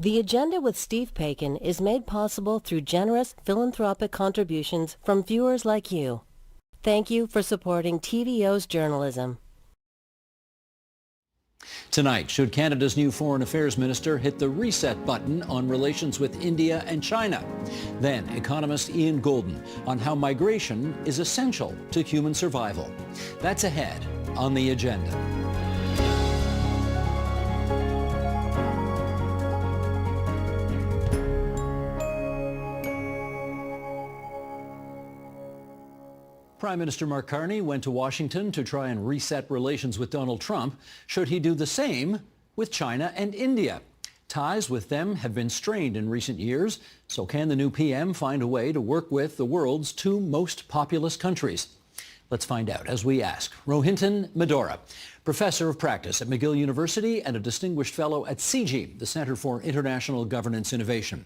The Agenda with Steve Paikin is made possible through generous philanthropic contributions from viewers like you. Thank you for supporting TVO's journalism. Tonight, should Canada's new Foreign Affairs Minister hit the reset button on relations with India and China? Then, economist Ian Golden on how migration is essential to human survival. That's ahead on The Agenda. Prime Minister Mark Carney went to Washington to try and reset relations with Donald Trump. Should he do the same with China and India? Ties with them have been strained in recent years, so can the new PM find a way to work with the world's two most populous countries? Let's find out as we ask Rohinton Medora, professor of practice at McGill University and a distinguished fellow at CIGI, the Center for International Governance Innovation.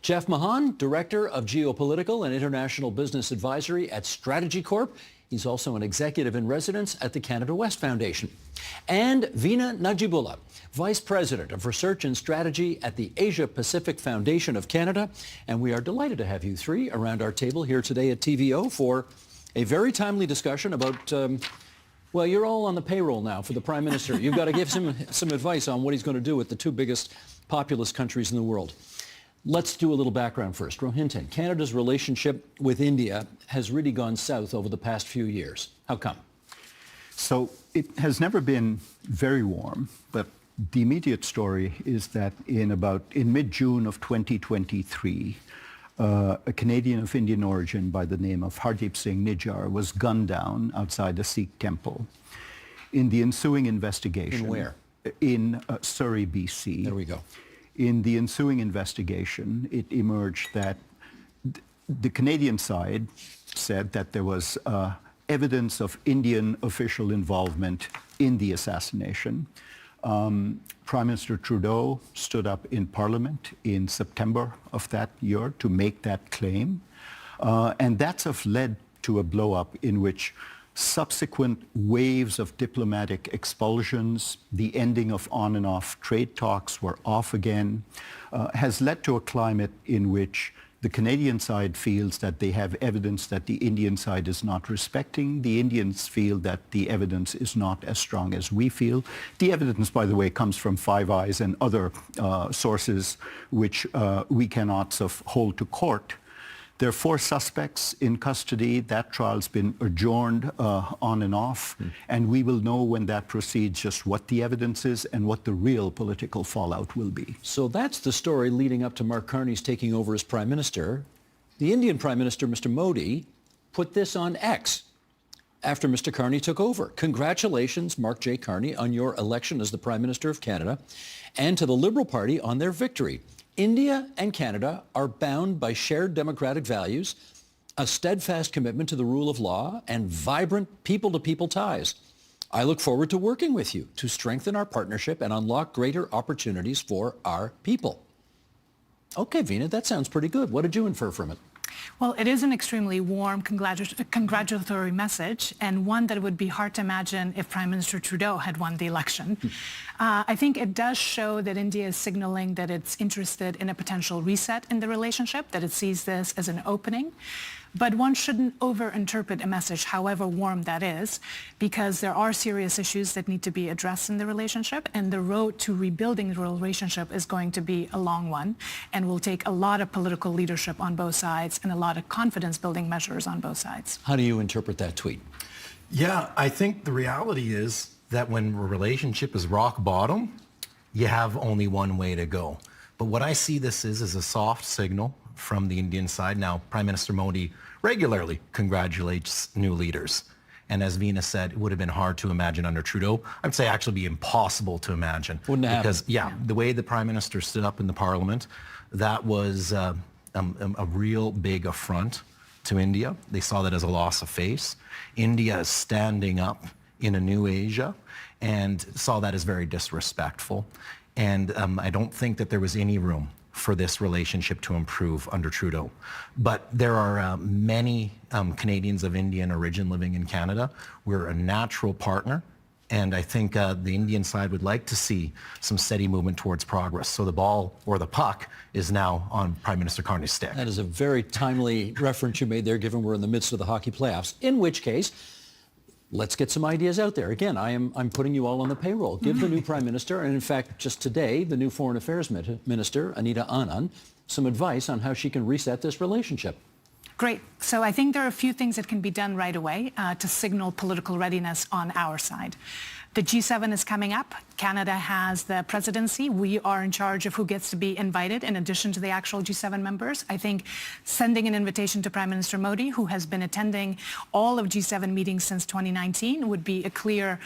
Jeff Mahan, Director of Geopolitical and International Business Advisory at Strategy Corp. He's also an executive in residence at the Canada West Foundation. And Veena Najibullah, Vice President of Research and Strategy at the Asia Pacific Foundation of Canada. And we are delighted to have you three around our table here today at TVO for a very timely discussion about, well, you're all on the payroll now for the Prime Minister. You've got to give him some advice on what he's going to do with the two biggest populous countries in the world. Let's do a little background first. Rohinton, Canada's relationship with India has really gone south over the past few years. How come? So it has never been very warm, but the immediate story is that in mid-June of 2023, a Canadian of Indian origin by the name of Hardeep Singh Nijjar was gunned down outside a Sikh temple. In the ensuing investigation... In where? In Surrey, BC. There we go. In the ensuing investigation, it emerged that the Canadian side said that there was evidence of Indian official involvement in the assassination. Prime Minister Trudeau stood up in Parliament in September of that year to make that claim. And that's led to a blow-up in which subsequent waves of diplomatic expulsions, the ending of on and off trade talks were off again, has led to a climate in which the Canadian side feels that they have evidence that the Indian side is not respecting. The Indians feel that the evidence is not as strong as we feel. The evidence, by the way, comes from Five Eyes and other sources which we cannot hold to court. There are 4 suspects in custody. That trial's been adjourned on and off, and we will know when that proceeds just what the evidence is and what the real political fallout will be. So that's the story leading up to Mark Carney's taking over as Prime Minister. The Indian Prime Minister, Mr. Modi, put this on X after Mr. Carney took over. Congratulations, Mark J. Carney, on your election as the Prime Minister of Canada, and to the Liberal Party on their victory. India and Canada are bound by shared democratic values, a steadfast commitment to the rule of law, and vibrant people-to-people ties. I look forward to working with you to strengthen our partnership and unlock greater opportunities for our people. Okay, Veena, that sounds pretty good. What did you infer from it? Well, it is an extremely warm congratulatory message, and one that would be hard to imagine if Prime Minister Trudeau had won the election. I think it does show that India is signaling that it's interested in a potential reset in the relationship, that it sees this as an opening. But one shouldn't overinterpret a message, however warm that is, because there are serious issues that need to be addressed in the relationship, and the road to rebuilding the relationship is going to be a long one and will take a lot of political leadership on both sides and a lot of confidence-building measures on both sides. How do you interpret that tweet? Yeah, I think the reality is that when a relationship is rock bottom, you have only one way to go. But what I see this is a soft signal from the Indian side. Now, Prime Minister Modi regularly congratulates new leaders. And as Veena said, it would have been hard to imagine under Trudeau. I'd say actually be impossible to imagine. Wouldn't happen. Because, the way the Prime Minister stood up in the Parliament, that was a real big affront to India. They saw that as a loss of face. India is standing up in a new Asia and saw that as very disrespectful. And I don't think that there was any room for this relationship to improve under Trudeau. But there are many Canadians of Indian origin living in Canada. We're a natural partner, And I think the Indian side would like to see some steady movement towards progress. So the ball, or the puck, is now on Prime Minister Carney's stick. That is a very timely reference you made there, given we're in the midst of the hockey playoffs. In which case, let's get some ideas out there. Again, I'm putting you all on the payroll. Give the new Prime Minister, and in fact, just today, the new Foreign Affairs Minister, Anita Anand, some advice on how she can reset this relationship. Great. So I think there are a few things that can be done right away to signal political readiness on our side. The G7 is coming up. Canada has the presidency. We are in charge of who gets to be invited in addition to the actual G7 members. I think sending an invitation to Prime Minister Modi, who has been attending all of G7 meetings since 2019, would be a clear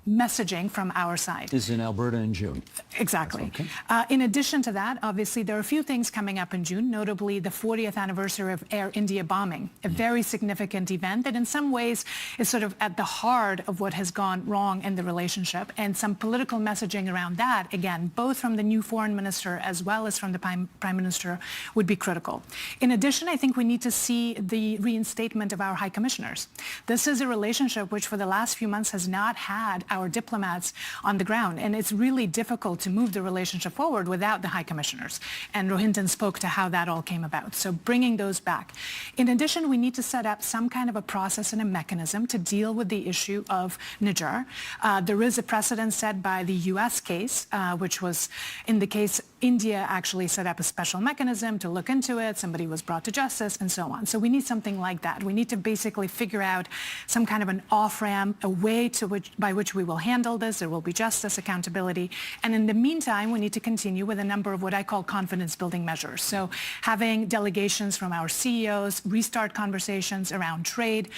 messaging from our side. This is in Alberta in June. Exactly. Okay. In addition to that, obviously, there are a few things coming up in June, notably the 40th anniversary of Air India bombing, a very significant event that in some ways is sort of at the heart of what has gone wrong in the relationship, and some political messaging around that, again, both from the new foreign minister as well as from the prime minister, would be critical. In addition, I think we need to see the reinstatement of our high commissioners. This is a relationship which for the last few months has not had our diplomats on the ground, and it's really difficult to move the relationship forward without the high commissioners. And Rohinton spoke to how that all came about. So bringing those back. In addition, we need to set up some kind of a process and a mechanism to deal with the issue of Niger. There is a precedent set by the U.S. case, which was in the case India actually set up a special mechanism to look into it. Somebody was brought to justice and so on. So we need something like that. We need to basically figure out some kind of an off-ramp, a way by which we will handle this. There will be justice, accountability. And in the meantime, we need to continue with a number of what I call confidence-building measures. So having delegations from our CEOs, restart conversations around trade.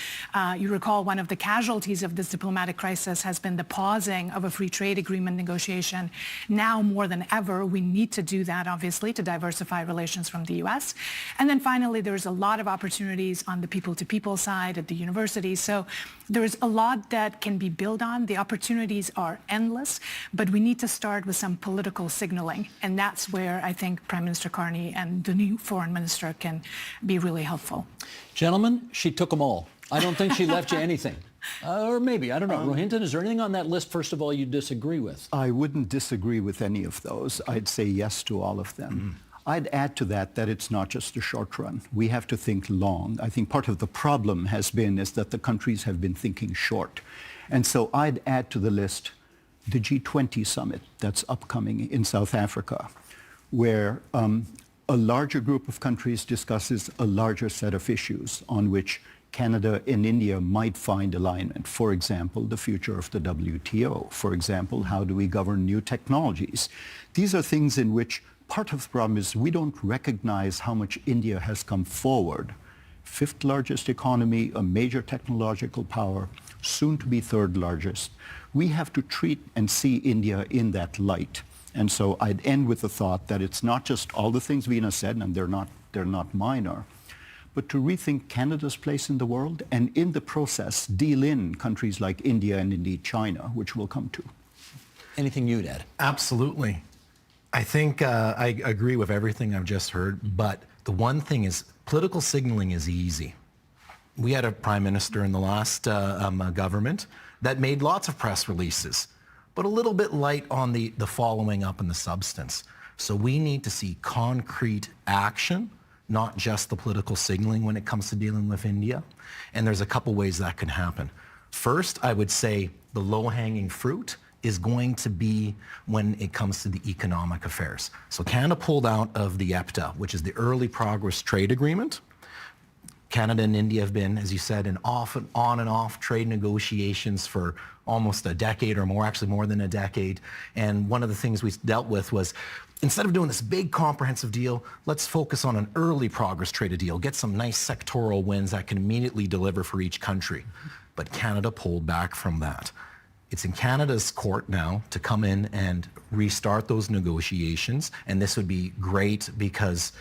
You recall one of the casualties of this diplomatic crisis has been the pausing of a free trade agreement negotiation. Now more than ever, we need to do that, obviously, to diversify relations from the U.S. And then finally, there's a lot of opportunities on the people-to-people side at the universities. So there's a lot that can be built on. The opportunities are endless, but we need to start with some political signaling. And that's where I think Prime Minister Carney and the new foreign minister can be really helpful. Gentlemen, she took them all. I don't think she left you anything. Or maybe, I don't know. Rohinton, is there anything on that list, first of all, you disagree with? I wouldn't disagree with any of those. I'd say yes to all of them. I'd add to that it's not just a short run. We have to think long. I think part of the problem is that the countries have been thinking short. And so I'd add to the list the G20 summit that's upcoming in South Africa, where a larger group of countries discusses a larger set of issues on which Canada and India might find alignment. For example, the future of the WTO. For example, how do we govern new technologies? These are things in which part of the problem is we don't recognize how much India has come forward. Fifth largest economy, a major technological power, soon to be third largest. We have to treat and see India in that light. And so I'd end with the thought that it's not just all the things Veena said, and they're not minor, but to rethink Canada's place in the world, and in the process deal in countries like India and indeed China, which we'll come to. Anything you'd add? Absolutely. I think I agree with everything I've just heard, but the one thing is political signaling is easy. We had a prime minister in the last government that made lots of press releases, but a little bit light on the following up and the substance. So we need to see concrete action, not just the political signaling when it comes to dealing with India. And there's a couple ways that can happen. First, I would say the low-hanging fruit is going to be when it comes to the economic affairs. So Canada pulled out of the EPTA, which is the Early Progress Trade Agreement. Canada and India have been, as you said, on and off trade negotiations for almost a decade or more, actually more than a decade. And one of the things we dealt with was, instead of doing this big comprehensive deal, let's focus on an early progress trade deal, get some nice sectoral wins that can immediately deliver for each country. But Canada pulled back from that. It's in Canada's court now to come in and restart those negotiations. And this would be great because,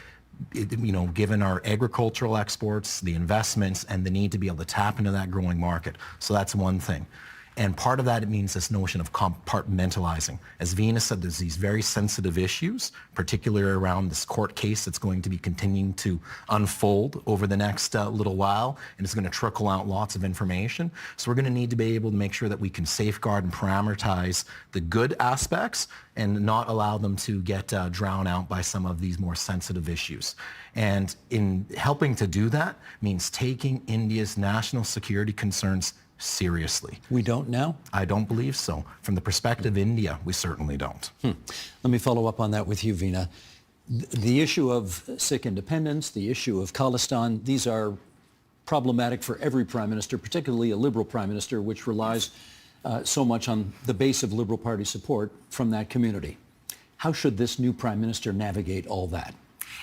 given our agricultural exports, the investments, and the need to be able to tap into that growing market. So that's one thing. And part of that, it means this notion of compartmentalizing. As Veena said, there's these very sensitive issues, particularly around this court case that's going to be continuing to unfold over the next little while, and it's going to trickle out lots of information. So we're going to need to be able to make sure that we can safeguard and parameterize the good aspects and not allow them to get drowned out by some of these more sensitive issues. And in helping to do that means taking India's national security concerns seriously. We don't now? I don't believe so. From the perspective of India, we certainly don't. Let me follow up on that with you, Veena. The issue of Sikh independence, the issue of Khalistan, these are problematic for every prime minister, particularly a Liberal prime minister, which relies so much on the base of Liberal Party support from that community. How should this new prime minister navigate all that?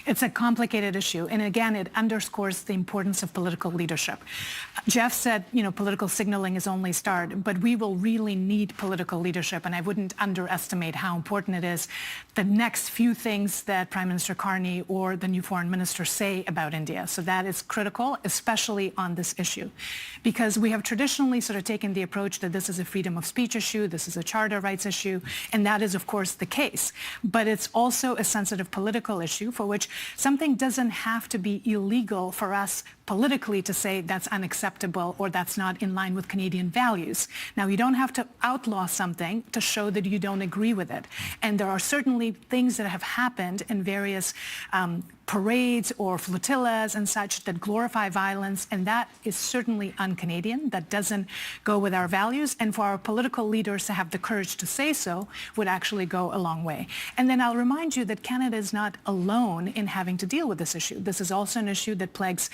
It's a complicated issue. And again, it underscores the importance of political leadership. Jeff said, political signaling is only start, but we will really need political leadership. And I wouldn't underestimate how important it is the next few things that Prime Minister Carney or the new foreign minister say about India. So that is critical, especially on this issue, because we have traditionally sort of taken the approach that this is a freedom of speech issue, this is a charter rights issue, and that is, of course, the case. But it's also a sensitive political issue for which something doesn't have to be illegal for us politically to say that's unacceptable or that's not in line with Canadian values. Now, you don't have to outlaw something to show that you don't agree with it. And there are certainly things that have happened in various parades or flotillas and such that glorify violence, and that is certainly un-Canadian. That doesn't go with our values, and for our political leaders to have the courage to say so would actually go a long way. And then I'll remind you that Canada is not alone in having to deal with this issue. This is also an issue that plagues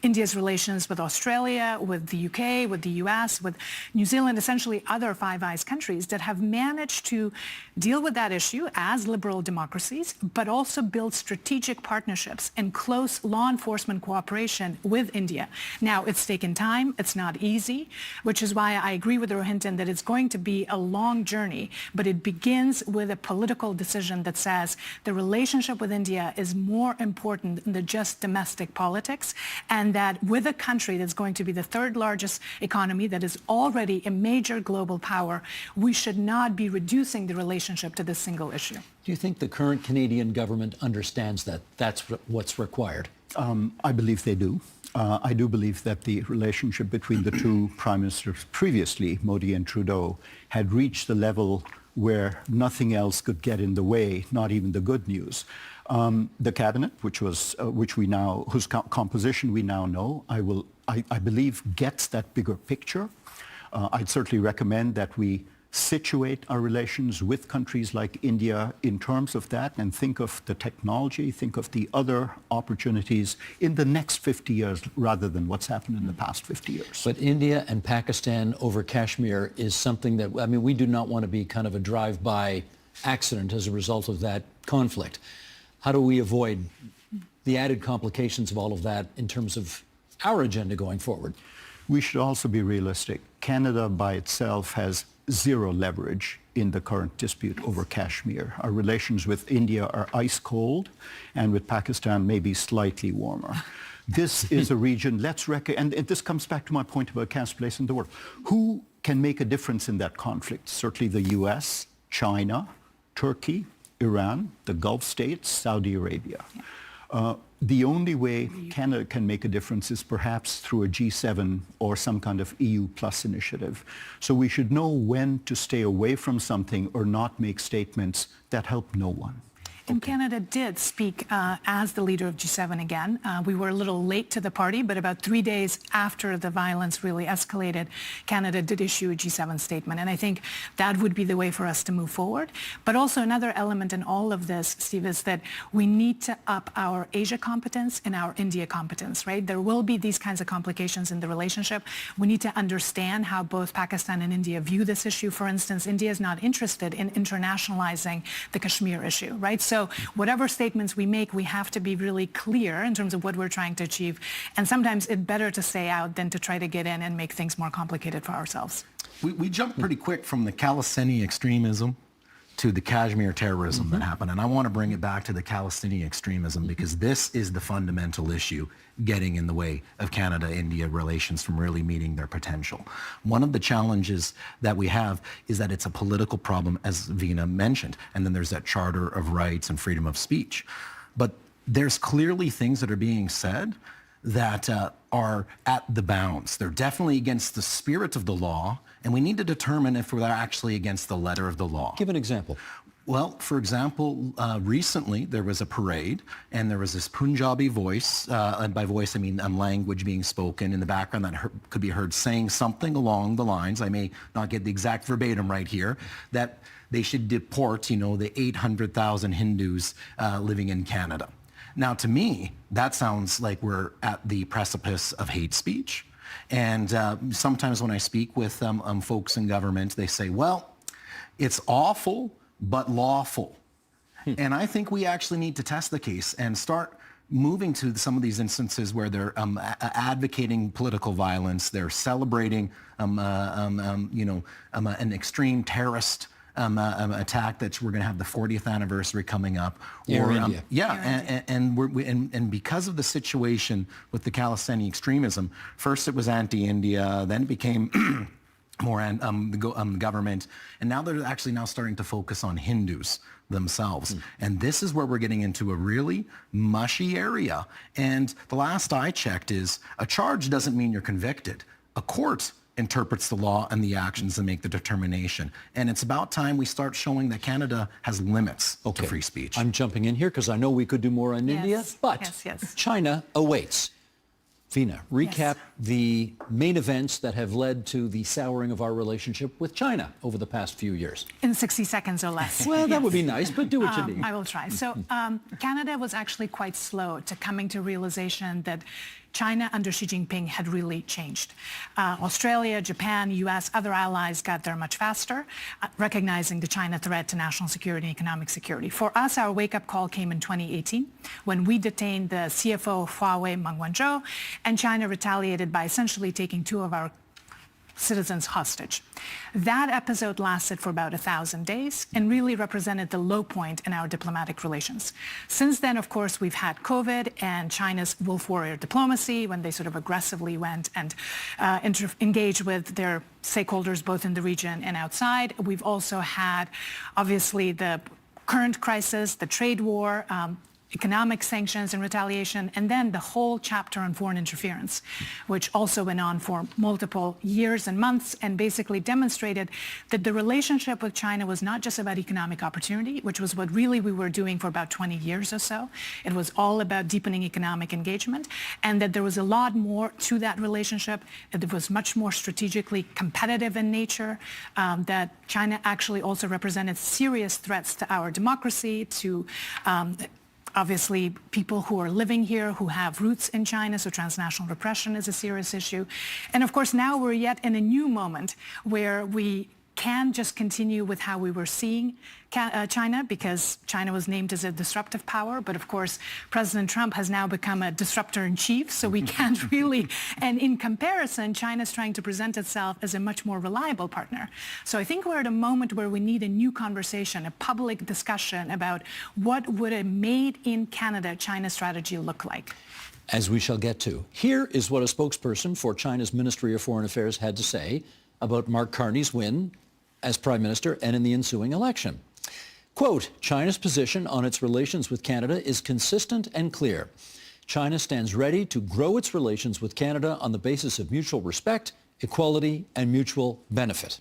India's relations with Australia, with the UK, with the US, with New Zealand, essentially other Five Eyes countries that have managed to deal with that issue as liberal democracies, but also build strategic partnerships and close law enforcement cooperation with India. Now, it's taken time. It's not easy, which is why I agree with Rohinton that it's going to be a long journey, but it begins with a political decision that says the relationship with India is more important than just domestic politics, and that with a country that's going to be the third largest economy, that is already a major global power, we should not be reducing the relationship to this single issue. Do you think the current Canadian government understands that that's what's required? I believe they do. I do believe that the relationship between the two prime ministers previously, Modi and Trudeau, had reached the level where nothing else could get in the way, not even the good news. The cabinet, whose composition we now know, I believe gets that bigger picture. I'd certainly recommend that we situate our relations with countries like India in terms of that and think of the technology, think of the other opportunities in the next 50 years rather than what's happened in the past 50 years. But India and Pakistan over Kashmir is something that, we do not want to be kind of a drive-by accident as a result of that conflict. How do we avoid the added complications of all of that in terms of our agenda going forward? We should also be realistic. Canada by itself has zero leverage in the current dispute over Kashmir. Our relations with India are ice cold, and with Pakistan maybe slightly warmer. This is a region, and this comes back to my point about Canada's place in the world. Who can make a difference in that conflict? Certainly the US, China, Turkey, Iran, the Gulf states, Saudi Arabia. The only way Canada can make a difference is perhaps through a G7 or some kind of EU plus initiative. So we should know when to stay away from something or not make statements that help no one. And Canada did speak as the leader of G7 again. We were a little late to the party, but about 3 days after the violence really escalated, Canada did issue a G7 statement. And I think that would be the way for us to move forward. But also another element in all of this, Steve, is that we need to up our Asia competence and our India competence, right? There will be these kinds of complications in the relationship. We need to understand how both Pakistan and India view this issue. For instance, India is not interested in internationalizing the Kashmir issue, right? So whatever statements we make, we have to be really clear in terms of what we're trying to achieve. And sometimes it's better to stay out than to try to get in and make things more complicated for ourselves. We jumped pretty quick from the Khalistan extremism to the Kashmir terrorism that happened. And I want to bring it back to the Palestinian extremism because this is the fundamental issue getting in the way of Canada-India relations from really meeting their potential. One of the challenges that we have is that it's a political problem, as Veena mentioned, and then there's that Charter of Rights and freedom of speech. But there's clearly things that are being said that are at the bounds. They're definitely against the spirit of the law, and we need to determine if they're actually against the letter of the law. Give an example. Well, for example, recently there was a parade and there was this Punjabi voice, and by voice I mean language being spoken in the background that could be heard saying something along the lines, I may not get the exact verbatim right here, that they should deport, the 800,000 Hindus living in Canada. Now, to me, that sounds like we're at the precipice of hate speech. And sometimes when I speak with folks in government, they say, well, it's awful, but lawful. And I think we actually need to test the case and start moving to some of these instances where they're advocating political violence, they're celebrating, an extreme terrorist attack that we're going to have the 40th anniversary coming up. India. And because of the situation with the Khalistani extremism, first it was anti-India, then it became more the government, and now they're actually now starting to focus on Hindus themselves. And this is where we're getting into a really mushy area. And the last I checked is a charge doesn't mean you're convicted. A court interprets the law and the actions and make the determination. And it's about time we start showing that Canada has limits to free speech. I'm jumping in here because I know we could do more on India, but China awaits. Veena, recap the main events that have led to the souring of our relationship with China over the past few years. In 60 seconds or less. Well, that would be nice, but do what you need. I will try. So Canada was actually quite slow to coming to realization that China under Xi Jinping had really changed. Australia, Japan, US, other allies got there much faster, recognizing the China threat to national security and economic security. For us, our wake-up call came in 2018 when we detained the CFO of Huawei, Meng Wanzhou, and China retaliated by essentially taking 2 of our citizens hostage. That episode lasted for about 1,000 days and really represented the low point in our diplomatic relations. Since then, of course, we've had COVID and China's wolf warrior diplomacy when they sort of aggressively went and engaged with their stakeholders both in the region and outside. We've also had, obviously, the current crisis, the trade war, economic sanctions and retaliation, and then the whole chapter on foreign interference, which also went on for multiple years and months and basically demonstrated that the relationship with China was not just about economic opportunity, which was what really we were doing for about 20 years or so. It was all about deepening economic engagement, and that there was a lot more to that relationship. It was much more strategically competitive in nature, that China actually also represented serious threats to our democracy, to obviously people who are living here, who have roots in China, so transnational repression is a serious issue. And of course, now we're yet in a new moment where we can just continue with how we were seeing China, because China was named as a disruptive power. But of course, President Trump has now become a disruptor in chief, so we can't really, and in comparison, China's trying to present itself as a much more reliable partner. So I think we're at a moment where we need a new conversation, a public discussion about what would a made in Canada China strategy look like. As we shall get to. Here is what a spokesperson for China's Ministry of Foreign Affairs had to say about Mark Carney's win as Prime Minister and in the ensuing election. Quote, China's position on its relations with Canada is consistent and clear. China stands ready to grow its relations with Canada on the basis of mutual respect, equality, and mutual benefit.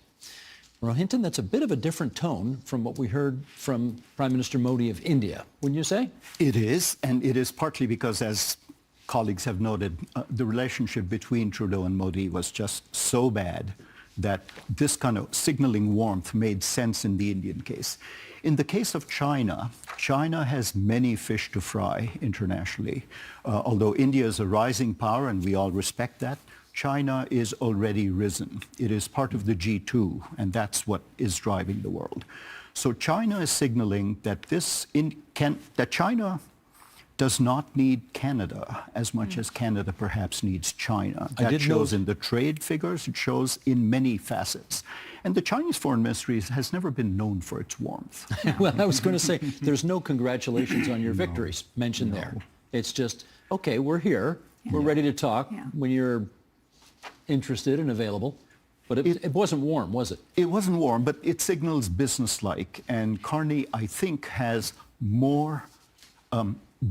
Rohinton, that's a bit of a different tone from what we heard from Prime Minister Modi of India, wouldn't you say? It is, and it is partly because, as colleagues have noted, the relationship between Trudeau and Modi was just so bad that this kind of signaling warmth made sense in the Indian case. In the case of China, China has many fish to fry internationally. Although India is a rising power, and we all respect that, China is already risen. It is part of the G2, and that's what is driving the world. So China is signaling that China does not need Canada as much as Canada perhaps needs China. I That did shows note- in the trade figures, it shows in many facets. And the Chinese Foreign Ministry has never been known for its warmth. Well, I was going to say, there's no congratulations on your victories mentioned there. It's just, okay, we're here. We're ready to talk when you're interested and available. But it wasn't warm, was it? It wasn't warm, but it signals businesslike. And Carney, I think, has more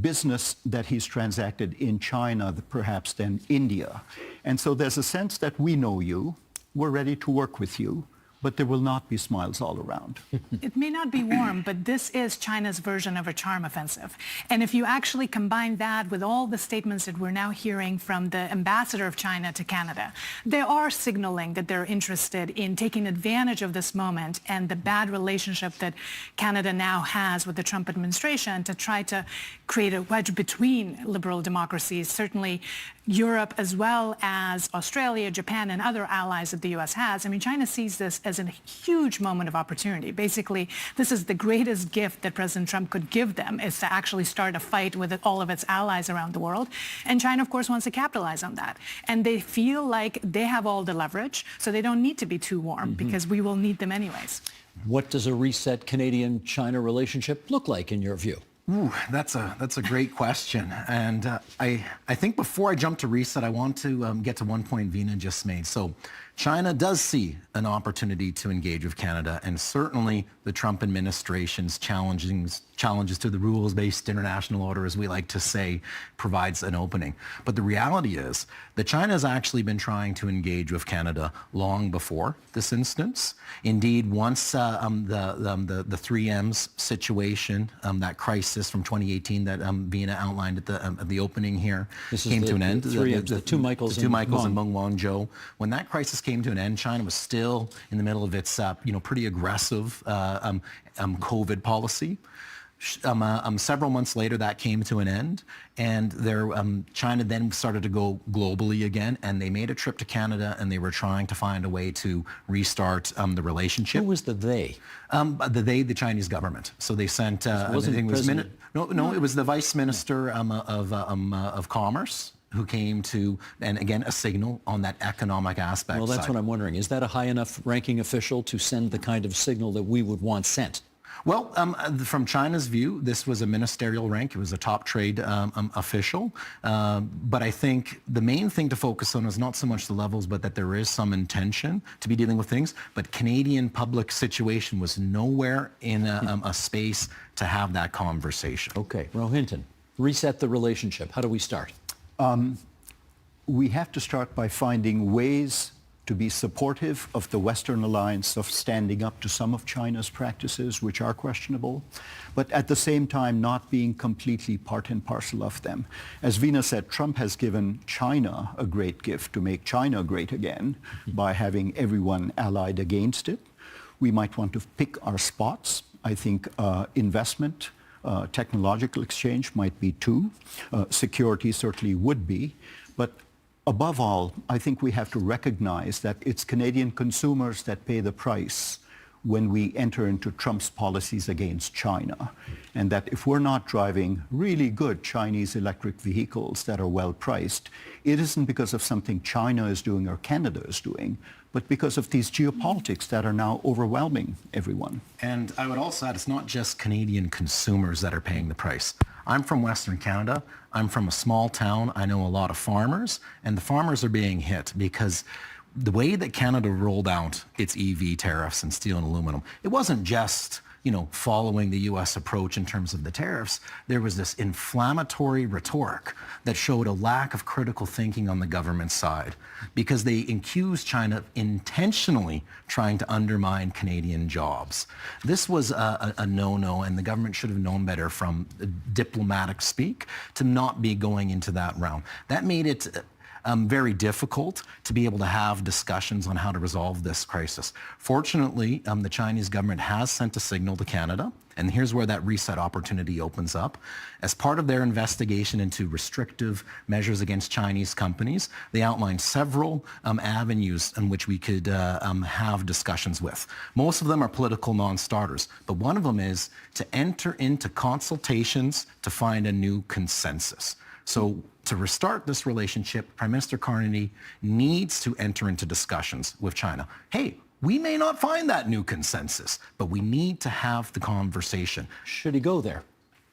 business that he's transacted in China perhaps than India. And so there's a sense that we know you, we're ready to work with you, but there will not be smiles all around. It may not be warm, but this is China's version of a charm offensive. And if you actually combine that with all the statements that we're now hearing from the ambassador of China to Canada, they are signaling that they're interested in taking advantage of this moment and the bad relationship that Canada now has with the Trump administration to try to create a wedge between liberal democracies, certainly Europe as well as Australia, Japan, and other allies that the U.S. has. I mean, China sees this as a huge moment of opportunity. Basically, this is the greatest gift that President Trump could give them, is to actually start a fight with all of its allies around the world. And China, of course, wants to capitalize on that. And they feel like they have all the leverage, so they don't need to be too warm because we will need them anyways. What does a reset Canadian-China relationship look like in your view? Ooh, that's a great question. And I think before I jump to reset, I want to get to one point Veena just made. So China does see an opportunity to engage with Canada, and certainly the Trump administration's challenges to the rules-based international order, as we like to say, provides an opening. But the reality is that China has actually been trying to engage with Canada long before this instance. Indeed, once the 3Ms situation, that crisis from 2018 that Veena outlined at the opening here, came to an end. The two Michaels and Meng Wanzhou. When that crisis came to an end, China was still in the middle of its pretty aggressive COVID policy. Several months later, that came to an end, and China then started to go globally again, and they made a trip to Canada, and they were trying to find a way to restart the relationship. Who was the they? The Chinese government. So they sent. It was the Vice Minister of Commerce who came to, and again, a signal on that economic aspect. Well, that's what I'm wondering. Is that a high enough ranking official to send the kind of signal that we would want sent? Well, from China's view, this was a ministerial rank. It was a top trade official. But I think the main thing to focus on is not so much the levels, but that there is some intention to be dealing with things. But Canadian public situation was nowhere in a space to have that conversation. Okay, Rohinton, reset the relationship. How do we start? We have to start by finding ways to be supportive of the Western alliance, of standing up to some of China's practices, which are questionable, but at the same time not being completely part and parcel of them. As Veena said, Trump has given China a great gift to make China great again by having everyone allied against it. We might want to pick our spots. I think investment, technological exchange might be two. Security certainly would be. But above all, I think we have to recognize that it's Canadian consumers that pay the price when we enter into Trump's policies against China. And that if we're not driving really good Chinese electric vehicles that are well priced, it isn't because of something China is doing or Canada is doing, but because of these geopolitics that are now overwhelming everyone. And I would also add, it's not just Canadian consumers that are paying the price. I'm from Western Canada. I'm from a small town. I know a lot of farmers, and the farmers are being hit because the way that Canada rolled out its EV tariffs and steel and aluminum, it wasn't just following the U.S. approach in terms of the tariffs. There was this inflammatory rhetoric that showed a lack of critical thinking on the government side because they accused China intentionally trying to undermine Canadian jobs. This was a no-no, and the government should have known better from diplomatic speak to not be going into that realm. That made it very difficult to be able to have discussions on how to resolve this crisis. Fortunately, the Chinese government has sent a signal to Canada, and here's where that reset opportunity opens up. As part of their investigation into restrictive measures against Chinese companies, they outlined several avenues in which we could have discussions with. Most of them are political non-starters, but one of them is to enter into consultations to find a new consensus. So to restart this relationship, Prime Minister Carney needs to enter into discussions with China. Hey, we may not find that new consensus, but we need to have the conversation. Should he go there?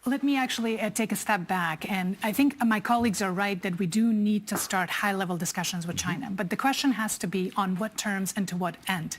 Let me actually take a step back. And I think my colleagues are right that we do need to start high-level discussions with China. But the question has to be on what terms and to what end.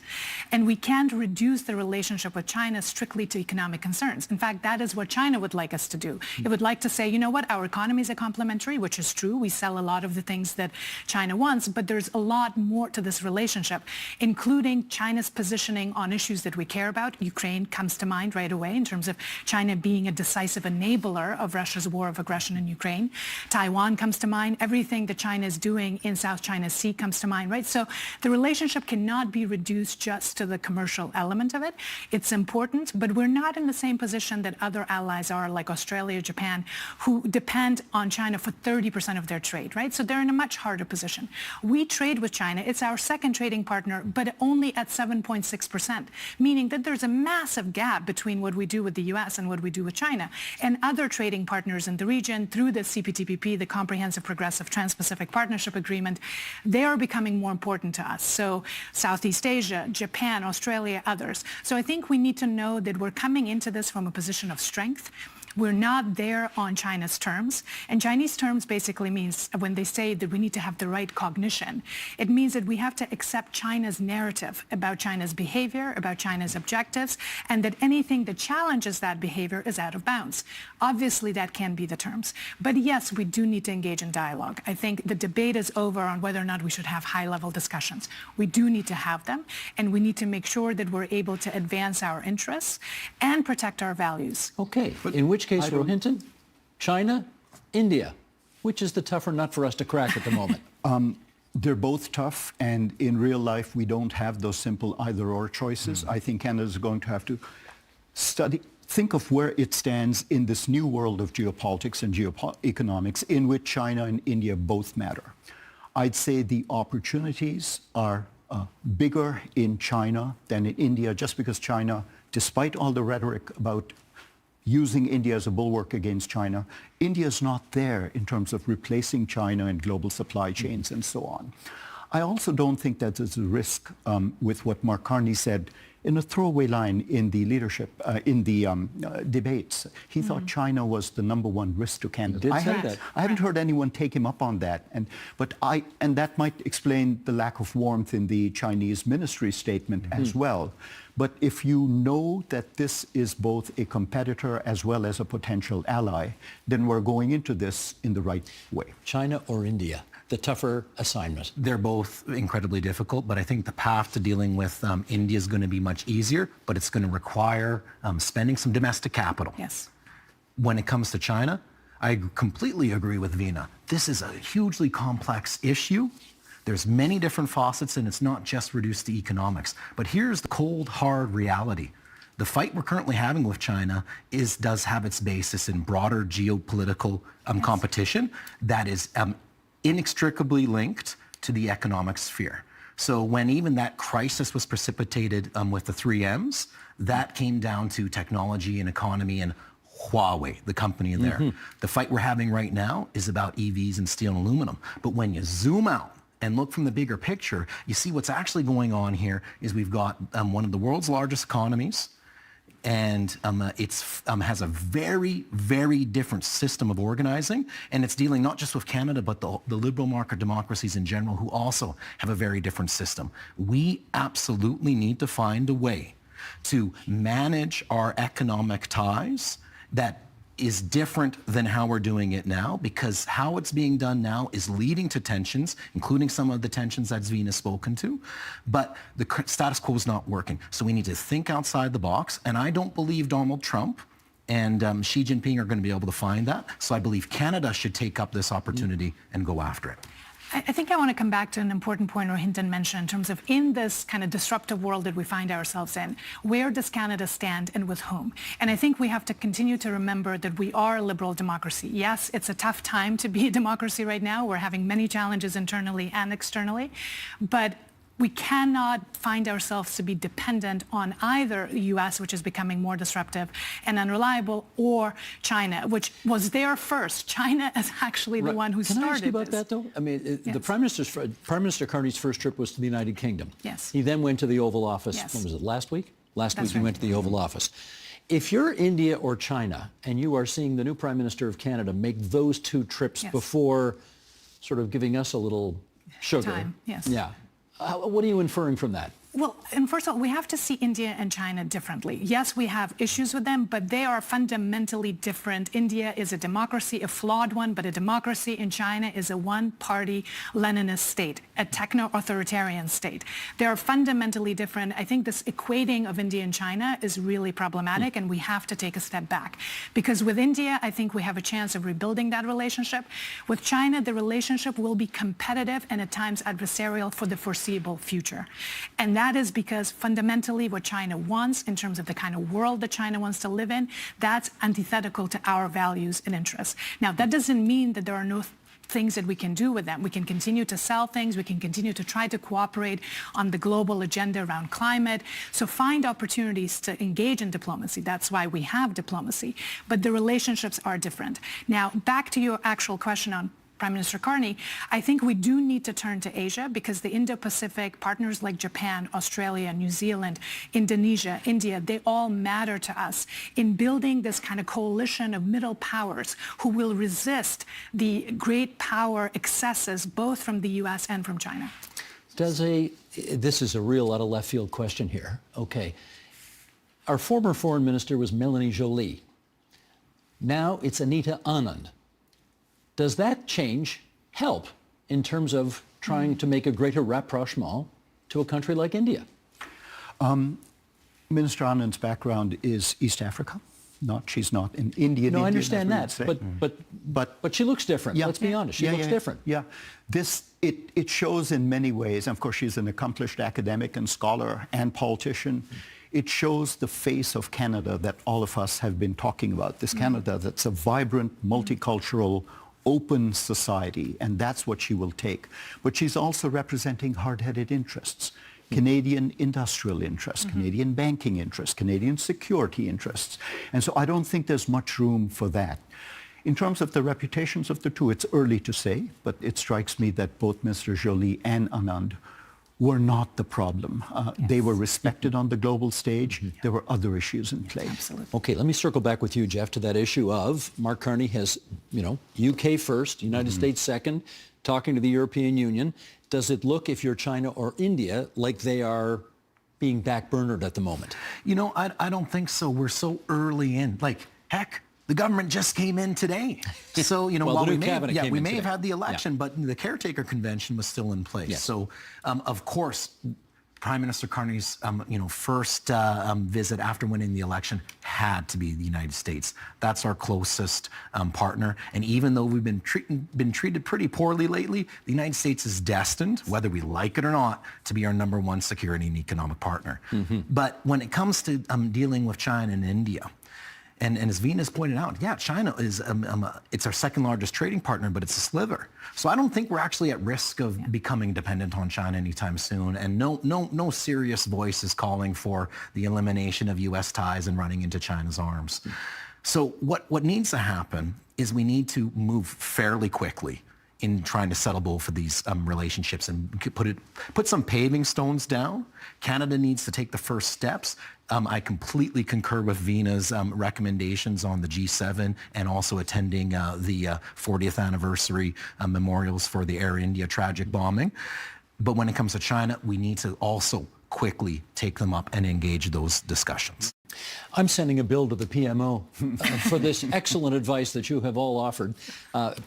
And we can't reduce the relationship with China strictly to economic concerns. In fact, that is what China would like us to do. It would like to say, you know what, our economies are complementary, which is true. We sell a lot of the things that China wants, but there's a lot more to this relationship, including China's positioning on issues that we care about. Ukraine comes to mind right away in terms of China being a decisive enabler of Russia's war of aggression in Ukraine. Taiwan comes to mind. Everything that China is doing in South China Sea comes to mind, right? So the relationship cannot be reduced just to the commercial element of it. It's important, but we're not in the same position that other allies are, like Australia, Japan, who depend on China for 30% of their trade, right? So they're in a much harder position. We trade with China. It's our second trading partner, but only at 7.6%, meaning that there's a massive gap between what we do with the U.S. and what we do with China. And other trading partners in the region through the CPTPP, the Comprehensive Progressive Trans-Pacific Partnership Agreement, they are becoming more important to us. So Southeast Asia, Japan, Australia, others. So I think we need to know that we're coming into this from a position of strength. We're not there on China's terms. And Chinese terms basically means when they say that we need to have the right cognition, it means that we have to accept China's narrative about China's behavior, about China's objectives, and that anything that challenges that behavior is out of bounds. Obviously, that can be the terms. But yes, we do need to engage in dialogue. I think the debate is over on whether or not we should have high-level discussions. We do need to have them, and we need to make sure that we're able to advance our interests and protect our values. Okay. In which case, Rohinton, China, India, which is the tougher nut for us to crack at the moment? They're both tough, and in real life, we don't have those simple either-or choices. I think Canada is going to have to think of where it stands in this new world of geopolitics and geoeconomics in which China and India both matter. I'd say the opportunities are bigger in China than in India, just because China, despite all the rhetoric about using India as a bulwark against China, India is not there in terms of replacing China in global supply chains and so on. I also don't think that there's a risk with what Mark Carney said in a throwaway line in the leadership, in the debates. He thought China was the number one risk to Canada. He did say that. I haven't heard anyone take him up on that. And that might explain the lack of warmth in the Chinese ministry statement as well. But if you know that this is both a competitor as well as a potential ally, then we're going into this in the right way. China or India? The tougher assignment? They're both incredibly difficult, but I think the path to dealing with India is going to be much easier, but it's going to require spending some domestic capital. Yes. When it comes to China, I completely agree with Veena. This is a hugely complex issue. There's many different facets, and it's not just reduced to economics. But here's the cold, hard reality. The fight we're currently having with China does have its basis in broader geopolitical competition that is inextricably linked to the economic sphere. So when even that crisis was precipitated with the 3Ms, that came down to technology and economy and Huawei, the company in there. The fight we're having right now is about EVs and steel and aluminum. But when you zoom out and look from the bigger picture, you see what's actually going on here is we've got one of the world's largest economies, and it has a very, very different system of organizing, and it's dealing not just with Canada, but the liberal market democracies in general, who also have a very different system. We absolutely need to find a way to manage our economic ties that is different than how we're doing it now, because how it's being done now is leading to tensions, including some of the tensions that Zveen has spoken to, but the status quo is not working. So we need to think outside the box, and I don't believe Donald Trump and Xi Jinping are going to be able to find that. So I believe Canada should take up this opportunity and go after it. I think I want to come back to an important point Rohinton mentioned in terms of in this kind of disruptive world that we find ourselves in, where does Canada stand and with whom? And I think we have to continue to remember that we are a liberal democracy. Yes, it's a tough time to be a democracy right now. We're having many challenges internally and externally, but we cannot find ourselves to be dependent on either the U.S., which is becoming more disruptive and unreliable, or China, which was there first. China is actually the one who started this. Can I ask you about that, though? I mean, the Prime Minister Carney's first trip was to the United Kingdom. Yes. He then went to the Oval Office. Yes. When was it, last week? Last That's week he right. went to the Oval Office. If you're India or China and you are seeing the new Prime Minister of Canada make those two trips Yes. before sort of giving us a little sugar. Time, yes. Yeah. What are you inferring from that? Well, and first of all, we have to see India and China differently. Yes, we have issues with them, but they are fundamentally different. India is a democracy, a flawed one, but a democracy. In China is a one-party Leninist state, a techno-authoritarian state. They are fundamentally different. I think this equating of India and China is really problematic, and we have to take a step back. Because with India, I think we have a chance of rebuilding that relationship. With China, the relationship will be competitive and at times adversarial for the foreseeable future. And that is because fundamentally what China wants in terms of the kind of world that China wants to live in, that's antithetical to our values and interests. Now, that doesn't mean that there are no things that we can do with them. We can continue to sell things. We can continue to try to cooperate on the global agenda around climate. So find opportunities to engage in diplomacy. That's why we have diplomacy. But the relationships are different. Now, back to your actual question on Prime Minister Carney, I think we do need to turn to Asia because the Indo-Pacific partners like Japan, Australia, New Zealand, Indonesia, India, they all matter to us in building this kind of coalition of middle powers who will resist the great power excesses both from the U.S. and from China. This is a real out of left field question here. Okay. Our former foreign minister was Melanie Joly. Now it's Anita Anand. Does that change help in terms of trying to make a greater rapprochement to a country like India? Minister Anand's background is East Africa. She's not an Indian. No, I Indian, understand as we that, would say. but she looks different. Yeah. Let's be honest. She looks different. Yeah, it shows in many ways. And of course, she's an accomplished academic and scholar and politician. It shows the face of Canada that all of us have been talking about. This Canada that's a vibrant, multicultural, open society, and that's what she will take. But she's also representing hard-headed interests. Canadian industrial interests, Canadian banking interests, Canadian security interests. And so I don't think there's much room for that. In terms of the reputations of the two, it's early to say, but it strikes me that both Mr. Joly and Anand were not the problem. They were respected on the global stage. There were other issues in play. Absolutely. Okay, let me circle back with you, Jeff, to that issue of Mark Carney has, UK first, United States second, talking to the European Union. Does it look, if you're China or India, like they are being backburnered at the moment? I don't think so. We're so early in. Heck, the government just came in today. So, Well, while the new we cabinet came we in may have today. had the election, but the caretaker convention was still in place. Yeah. So, of course, Prime Minister Carney's, first visit after winning the election had to be the United States. That's our closest partner. And even though we've been treated pretty poorly lately, the United States is destined, whether we like it or not, to be our number one security and economic partner. But when it comes to dealing with China and India, and as Venus pointed out, China is it's our second largest trading partner, but it's a sliver. So I don't think we're actually at risk of becoming dependent on China anytime soon. And no serious voice is calling for the elimination of U.S. ties and running into China's arms. So what needs to happen is we need to move fairly quickly in trying to settle both of these relationships and put some paving stones down. Canada needs to take the first steps. I completely concur with Vina's recommendations on the G7 and also attending the 40th anniversary memorials for the Air India tragic bombing. But when it comes to China, we need to also quickly take them up and engage those discussions. I'm sending a bill to the PMO for this excellent advice that you have all offered,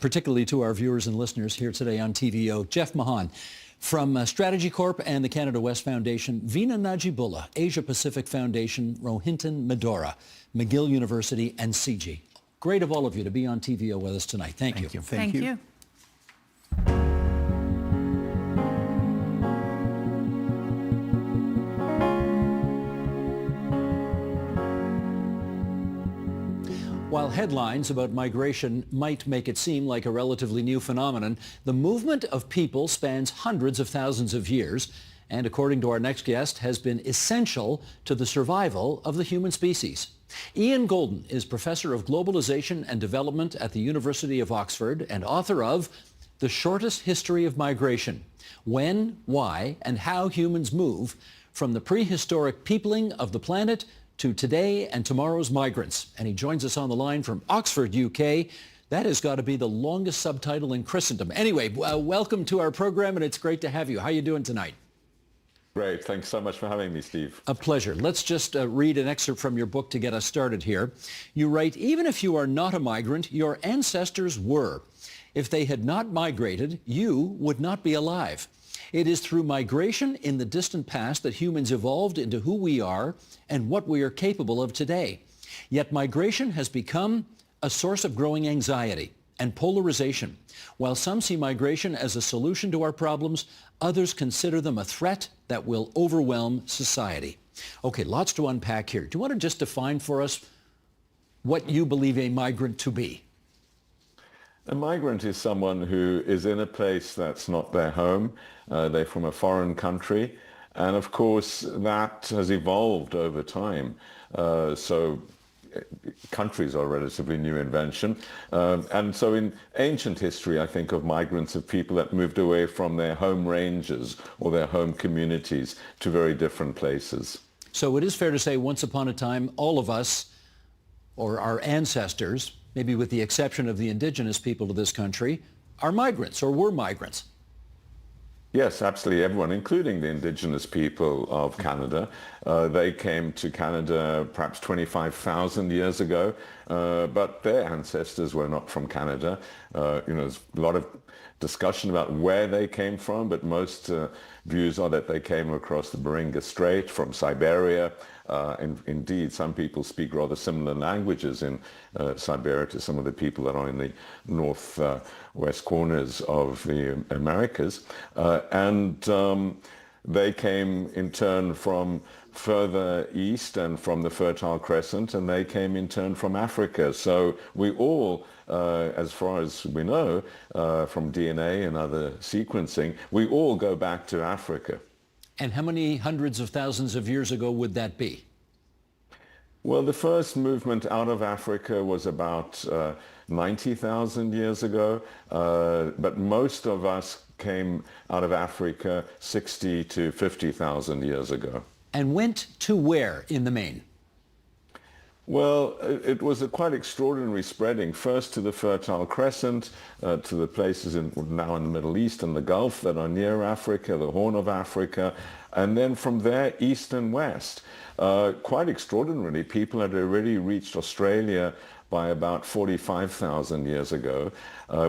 particularly to our viewers and listeners here today on TVO. Jeff Mahan from Strategy Corp and the Canada West Foundation, Veena Najibullah, Asia Pacific Foundation, Rohinton Medora, McGill University, and CG. Great of all of you to be on TVO with us tonight. Thank you. Thank you. While headlines about migration might make it seem like a relatively new phenomenon, the movement of people spans hundreds of thousands of years and, according to our next guest, has been essential to the survival of the human species. Ian Golden is Professor of Globalization and Development at the University of Oxford and author of The Shortest History of Migration: When, Why, and How Humans Move from the Prehistoric Peopling of the Planet to Today and Tomorrow's Migrants. And he joins us on the line from Oxford, UK. That has got to be the longest subtitle in Christendom. Anyway, welcome to our program, and it's great to have you. How are you doing tonight? Great. Thanks so much for having me, Steve. A pleasure. Let's just read an excerpt from your book to get us started here. You write, even if you are not a migrant, your ancestors were. If they had not migrated, you would not be alive. It is through migration in the distant past that humans evolved into who we are and what we are capable of today. Yet migration has become a source of growing anxiety and polarization. While some see migration as a solution to our problems, others consider them a threat that will overwhelm society. Okay, lots to unpack here. Do you want to just define for us what you believe a migrant to be? A migrant is someone who is in a place that's not their home. They're from a foreign country. And of course, that has evolved over time. So countries are a relatively new invention. And so in ancient history, I think of migrants as people that moved away from their home ranges or their home communities to very different places. So it is fair to say once upon a time, all of us, or our ancestors, maybe with the exception of the indigenous people of this country, are migrants or were migrants. Yes, absolutely. Everyone, including the indigenous people of Canada. They came to Canada perhaps 25,000 years ago, but their ancestors were not from Canada. There's a lot of discussion about where they came from, but most views are that they came across the Bering Strait from Siberia. And indeed, some people speak rather similar languages in Siberia to some of the people that are in the northwest corners of the Americas. They came in turn from further east and from the Fertile Crescent, and they came in turn from Africa. So we all, as far as we know, from DNA and other sequencing, we all go back to Africa. And how many hundreds of thousands of years ago would that be? Well, the first movement out of Africa was about 90,000 years ago, but most of us came out of Africa 60 to 50,000 years ago. And went to where in the main? Well, it was a quite extraordinary spreading, first to the Fertile Crescent, to the places now in the Middle East and the Gulf that are near Africa, the Horn of Africa, and then from there east and west. Quite extraordinarily, people had already reached Australia by about 45,000 years ago.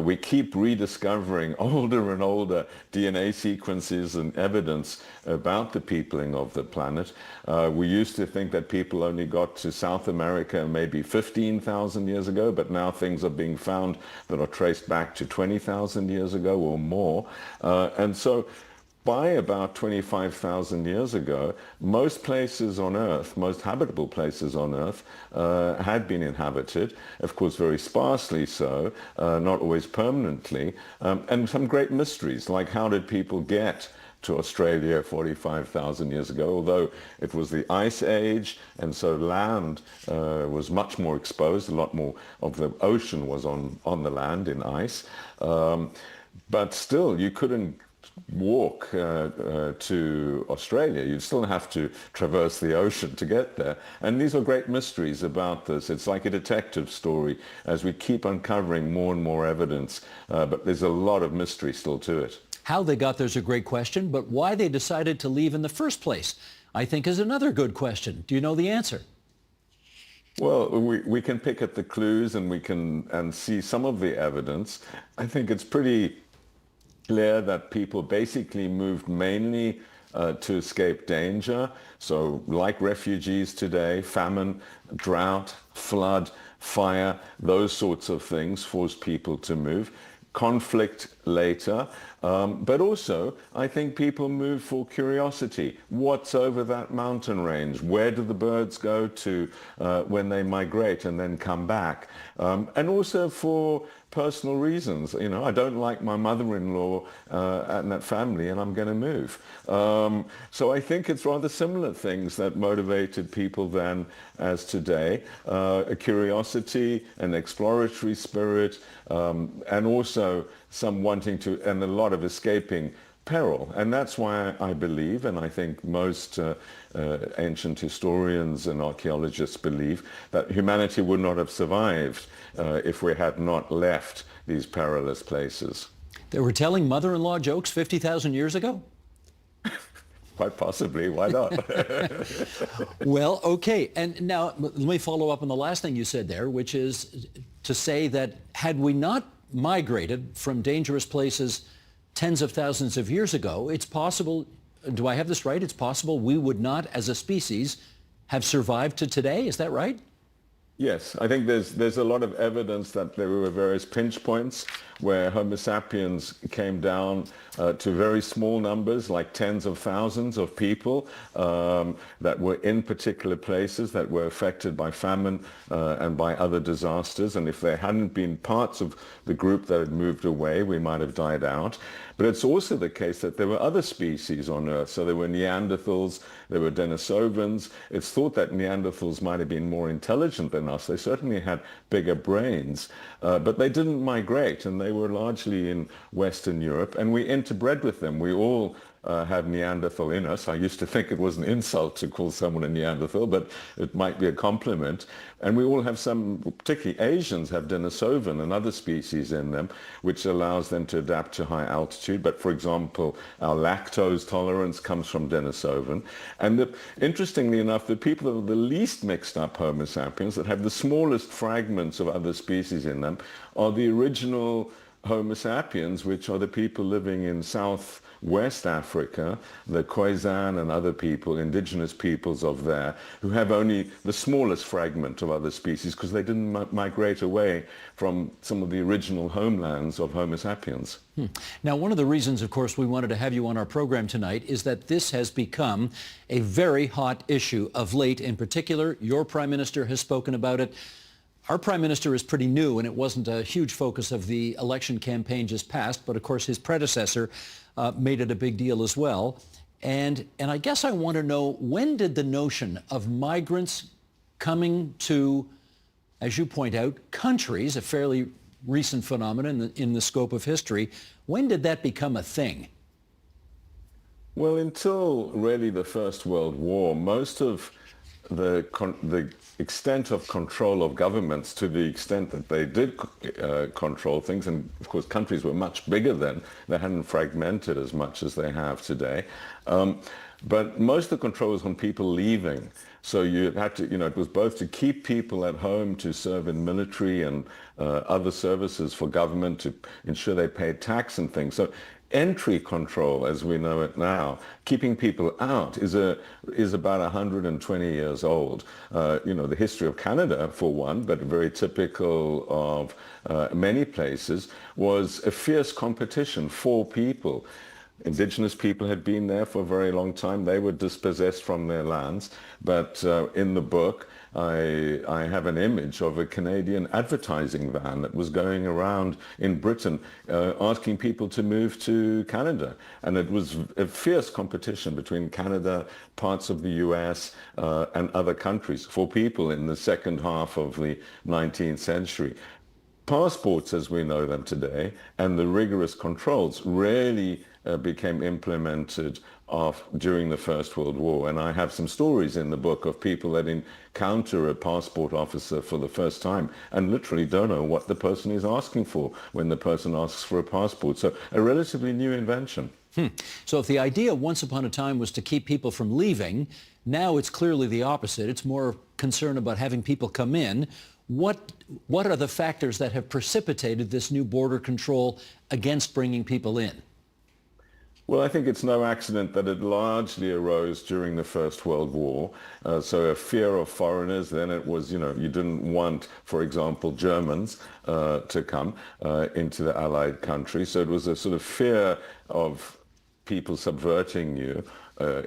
We keep rediscovering older and older DNA sequences and evidence about the peopling of the planet. We used to think that people only got to South America maybe 15,000 years ago, but now things are being found that are traced back to 20,000 years ago or more. And so by about 25,000 years ago, most places on Earth, most habitable places on Earth, had been inhabited, of course very sparsely so, not always permanently, and some great mysteries, like how did people get to Australia 45,000 years ago, although it was the Ice Age, and so land was much more exposed, a lot more of the ocean was on the land in ice, but still you couldn't walk to Australia. You'd still have to traverse the ocean to get there. And these are great mysteries about this. It's like a detective story as we keep uncovering more and more evidence, but there's a lot of mystery still to it. How they got there's a great question, but why they decided to leave in the first place, I think, is another good question. Do you know the answer? Well, we can pick at the clues and we can see some of the evidence. I think it's pretty clear that people basically moved mainly to escape danger. So like refugees today, famine, drought, flood, fire, those sorts of things forced people to move. conflict later. But also, I think people move for curiosity. What's over that mountain range? Where do the birds go to when they migrate and then come back? And also for personal reasons. You know, I don't like my mother-in-law and that family, and I'm going to move. So I think it's rather similar things that motivated people then as today. A curiosity, an exploratory spirit, and also some wanting to, and a lot of escaping peril. And that's why I believe, and I think most ancient historians and archaeologists believe, that humanity would not have survived if we had not left these perilous places. They were telling mother-in-law jokes 50,000 years ago? Quite possibly. Why not? Well, okay. And now let me follow up on the last thing you said there, which is to say that had we not migrated from dangerous places tens of thousands of years ago, it's possible, do I have this right? It's possible we would not, as a species, have survived to today. Is that right? Yes, I think there's a lot of evidence that there were various pinch points where Homo sapiens came down to very small numbers, like tens of thousands of people that were in particular places that were affected by famine and by other disasters. And if there hadn't been parts of the group that had moved away, we might have died out. But it's also the case that there were other species on Earth. So there were Neanderthals, there were Denisovans. It's thought that Neanderthals might have been more intelligent than us. They certainly had bigger brains, but they didn't migrate, and they were largely in Western Europe, and we interbred with them. We all have Neanderthal in us. I used to think it was an insult to call someone a Neanderthal, but it might be a compliment. And we all have some, particularly Asians have Denisovan and other species in them, which allows them to adapt to high altitude. But for example, our lactose tolerance comes from Denisovan. And interestingly enough, the people that are the least mixed up Homo sapiens, that have the smallest fragments of other species in them, are the original Homo sapiens, which are the people living in Southwest Africa, the Khoisan and other people, indigenous peoples of there, who have only the smallest fragment of other species because they didn't migrate away from some of the original homelands of Homo sapiens. Now, one of the reasons, of course, we wanted to have you on our program tonight is that this has become a very hot issue of late. In particular, your Prime Minister has spoken about it. Our Prime Minister is pretty new, and it wasn't a huge focus of the election campaign just passed, but of course his predecessor made it a big deal as well. And I guess I want to know, when did the notion of migrants coming to, as you point out, countries, a fairly recent phenomenon in the scope of history, when did that become a thing? Well, until really the First World War, most of the extent of control of governments, to the extent that they did control things, and of course countries were much bigger then, they hadn't fragmented as much as they have today, but most of the control was on people leaving. So you had to, it was both to keep people at home to serve in military and other services for government, to ensure they paid tax and things. So entry control, as we know it now, keeping people out, is about 120 years old. The history of Canada, for one, but very typical of many places, was a fierce competition for people. Indigenous people had been there for a very long time. They were dispossessed from their lands. But in the book, I have an image of a Canadian advertising van that was going around in Britain asking people to move to Canada. And it was a fierce competition between Canada, parts of the US, and other countries for people in the second half of the 19th century. Passports, as we know them today, and the rigorous controls really became implemented during the First World War. And I have some stories in the book of people that encounter a passport officer for the first time and literally don't know what the person is asking for when the person asks for a passport. So a relatively new invention. So if the idea once upon a time was to keep people from leaving, now it's clearly the opposite. It's more concern about having people come in. What are the factors that have precipitated this new border control against bringing people in? Well, I think it's no accident that it largely arose during the First World War. So a fear of foreigners, then it was, you didn't want, for example, Germans to come into the Allied countries. So it was a sort of fear of people subverting your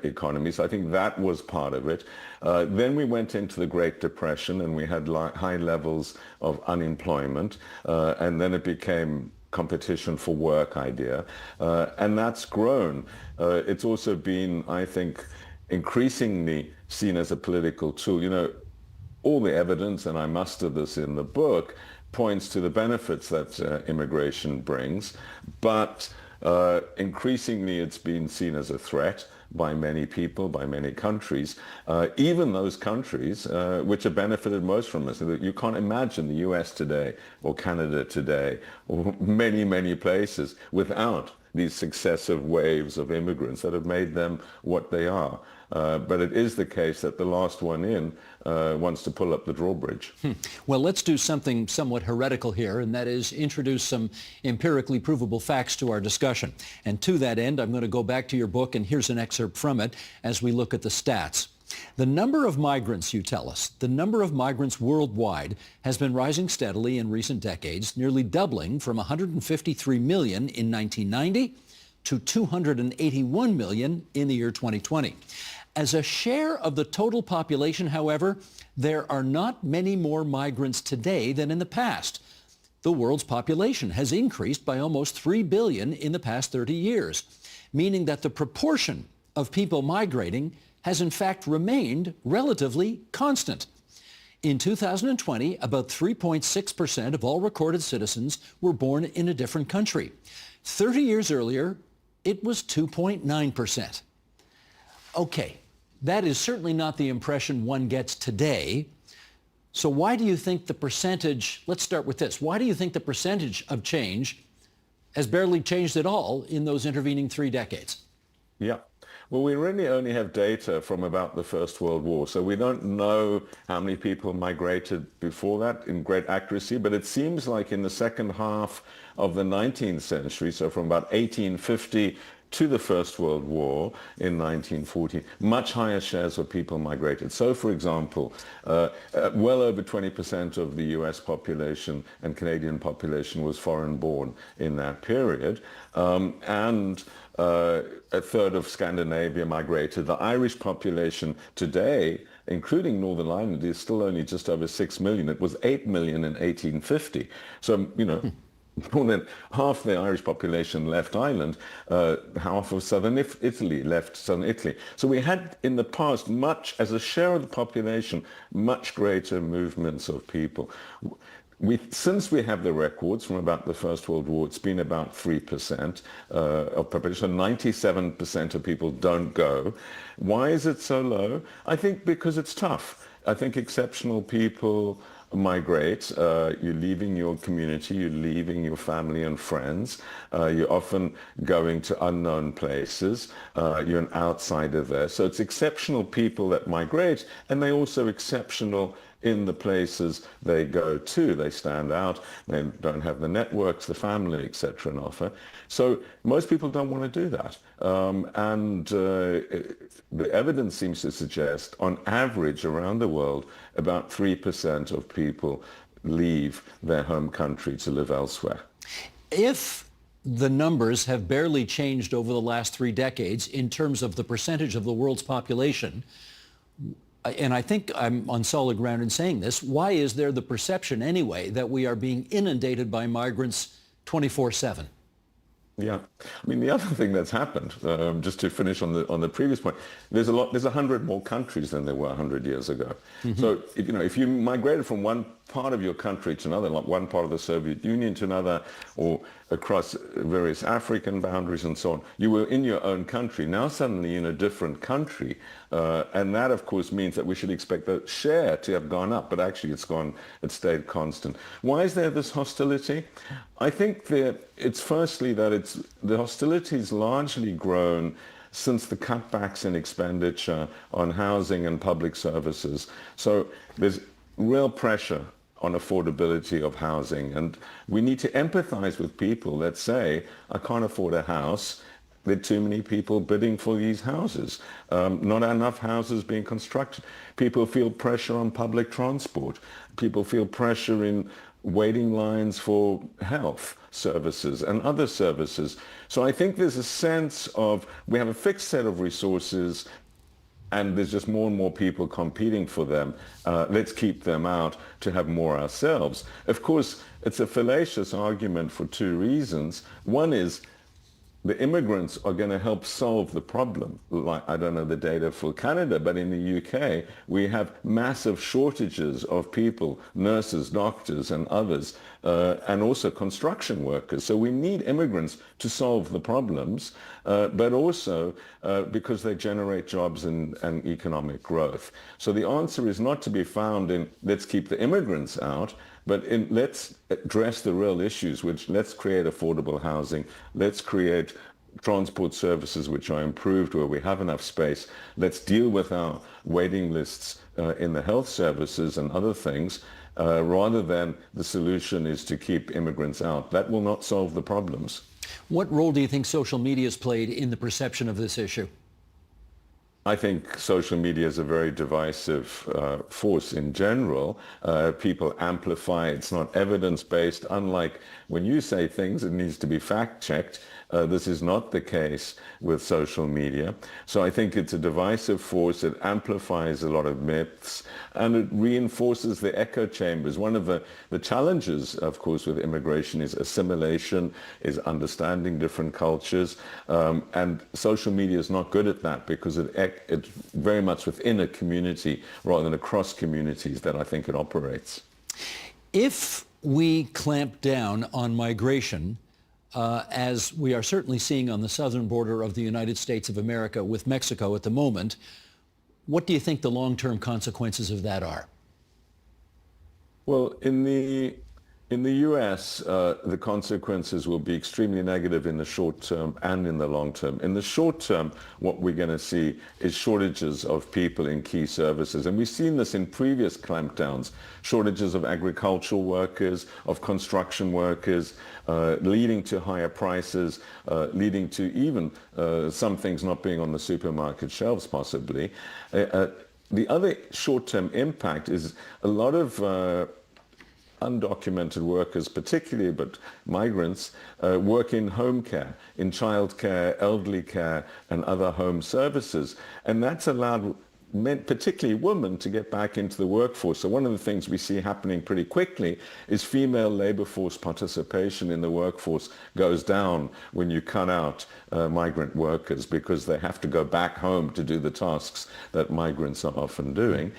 economy. So I think that was part of it. Then we went into the Great Depression and we had high levels of unemployment. And then it became competition for work idea. And that's grown. It's also been, I think, increasingly seen as a political tool. All the evidence, and I muster this in the book, points to the benefits that immigration brings. But increasingly it's been seen as a threat by many people, by many countries, even those countries which have benefited most from this. You can't imagine the US today or Canada today or many, many places without these successive waves of immigrants that have made them what they are. But it is the case that the last one in wants to pull up the drawbridge. Well, let's do something somewhat heretical here, and that is introduce some empirically provable facts to our discussion. And to that end, I'm going to go back to your book, and here's an excerpt from it as we look at the stats. The number of migrants, you tell us, the number of migrants worldwide has been rising steadily in recent decades, nearly doubling from 153 million in 1990 to 281 million in the year 2020. As a share of the total population, however, there are not many more migrants today than in the past. The world's population has increased by almost 3 billion in the past 30 years, meaning that the proportion of people migrating has in fact remained relatively constant. In 2020, about 3.6% of all recorded citizens were born in a different country. 30 years earlier, it was 2.9%. Okay, that is certainly not the impression one gets today. So why do you think the percentage, let's start with this, why do you think the percentage of change has barely changed at all in those intervening 3 decades? Yeah. Well, we really only have data from about the First World War, so we don't know how many people migrated before that in great accuracy, but it seems like in the second half of the 19th century, so from about 1850 to the First World War in 1940, much higher shares of people migrated. So, for example, well over 20% of the US population and Canadian population was foreign-born in that period, and a third of Scandinavia migrated. The Irish population today, including Northern Ireland, is still only just over 6 million. It was 8 million in 1850. So, more than half the Irish population left Ireland, half of southern Italy left southern Italy. So we had in the past much, as a share of the population, much greater movements of people. Since we have the records from about the First World War, it's been about 3% of population. 97% of people don't go. Why is it so low? I think because it's tough. I think exceptional people migrate. You're leaving your community, you're leaving your family and friends. You're often going to unknown places. You're an outsider there. So it's exceptional people that migrate, and they're also exceptional in the places they go to. They stand out, they don't have the networks, the family, etc. and offer. So most people don't want to do that. The evidence seems to suggest, on average around the world, about 3% of people leave their home country to live elsewhere. If the numbers have barely changed over the last 3 decades in terms of the percentage of the world's population, and I think I'm on solid ground in saying this, why is there the perception anyway that we are being inundated by migrants 24/7? Yeah, I mean, the other thing that's happened, just to finish on the previous point, there's 100 more countries than there were 100 years ago. Mm-hmm. So if you migrated from one part of your country to another, like one part of the Soviet Union to another, or across various African boundaries and so on, you were in your own country. Now suddenly you're in a different country, and that of course means that we should expect the share to have gone up, but actually it's stayed constant. Why is there this hostility? I think that it's firstly that the hostility has largely grown since the cutbacks in expenditure on housing and public services. So there's real pressure on affordability of housing, and we need to empathize with people that say, I can't afford a house, there are too many people bidding for these houses, not enough houses being constructed. People feel pressure on public transport. People feel pressure in waiting lines for health services and other services. So I think there's a sense of we have a fixed set of resources and there's just more and more people competing for them. Let's keep them out to have more ourselves. Of course, it's a fallacious argument for two reasons. One is the immigrants are going to help solve the problem. Like, I don't know the data for Canada, but in the UK, we have massive shortages of people, nurses, doctors, and others, and also construction workers. So we need immigrants to solve the problems, but also because they generate jobs and economic growth. So the answer is not to be found in let's keep the immigrants out, but let's address the real issues, which let's create affordable housing, let's create transport services which are improved where we have enough space, let's deal with our waiting lists in the health services and other things, rather than the solution is to keep immigrants out. That will not solve the problems. What role do you think social media has played in the perception of this issue? I think social media is a very divisive force in general. People amplify. It's not evidence-based. Unlike when you say things, it needs to be fact-checked. This is not the case with social media. So I think it's a divisive force. It amplifies a lot of myths and it reinforces the echo chambers. One of the challenges, of course, with immigration is assimilation, is understanding different cultures. And social media is not good at that because it's very much within a community rather than across communities that I think it operates. If we clamp down on migration, as we are certainly seeing on the southern border of the United States of America with Mexico at the moment, what do you think the long-term consequences of that are? Well, in the U.S., the consequences will be extremely negative in the short term and in the long term. In the short term, what we're going to see is shortages of people in key services. And we've seen this in previous clampdowns, shortages of agricultural workers, of construction workers, leading to higher prices, leading to even some things not being on the supermarket shelves possibly. The other short-term impact is a lot of undocumented workers, particularly, but migrants, work in home care, in childcare, elderly care, and other home services. And that's allowed particularly women to get back into the workforce. So one of the things we see happening pretty quickly is female labor force participation in the workforce goes down when you cut out migrant workers because they have to go back home to do the tasks that migrants are often doing.